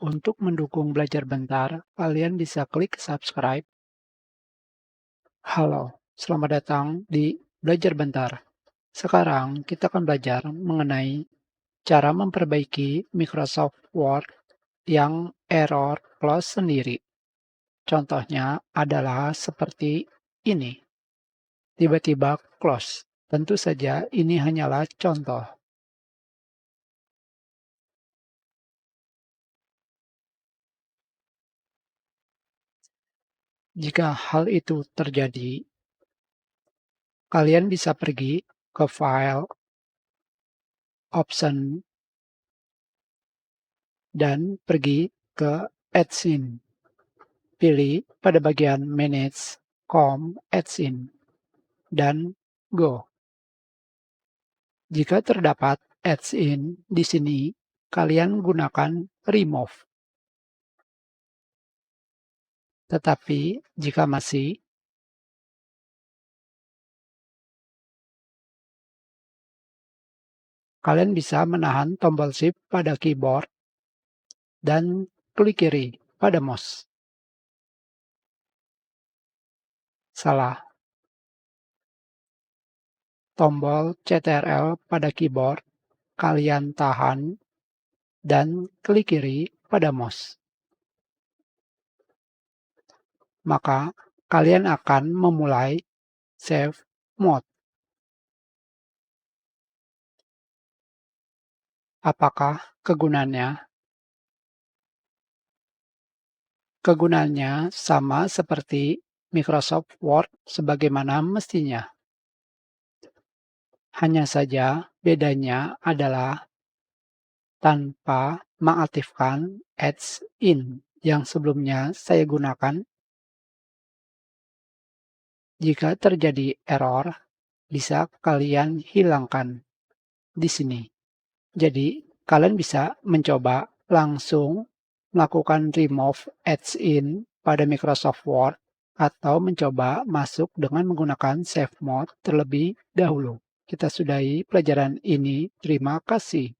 Untuk mendukung Belajar Bentar, kalian bisa klik subscribe. Halo, selamat datang di Belajar Bentar. Sekarang kita akan belajar mengenai cara memperbaiki Microsoft Word yang error close sendiri. Contohnya adalah seperti ini. Tiba-tiba close. Tentu saja ini hanyalah contoh. Jika hal itu terjadi, kalian bisa pergi ke File, Option, dan pergi ke Adsin. Pilih pada bagian Manage, Com, Adsin, dan Go. Jika terdapat Adsin di sini, kalian gunakan Remove. Tetapi jika masih, kalian bisa menahan tombol Shift pada keyboard dan klik kiri pada mouse. Salah. Tombol Ctrl pada keyboard, kalian tahan dan klik kiri pada mouse. Maka kalian akan memulai Save Mode. Apakah kegunaannya? Kegunaannya sama seperti Microsoft Word sebagaimana mestinya. Hanya saja bedanya adalah tanpa mengaktifkan Adsin yang sebelumnya saya gunakan. Jika terjadi error, bisa kalian hilangkan di sini. Jadi, kalian bisa mencoba langsung melakukan remove adds-in pada Microsoft Word atau mencoba masuk dengan menggunakan Save Mode terlebih dahulu. Kita sudahi pelajaran ini. Terima kasih.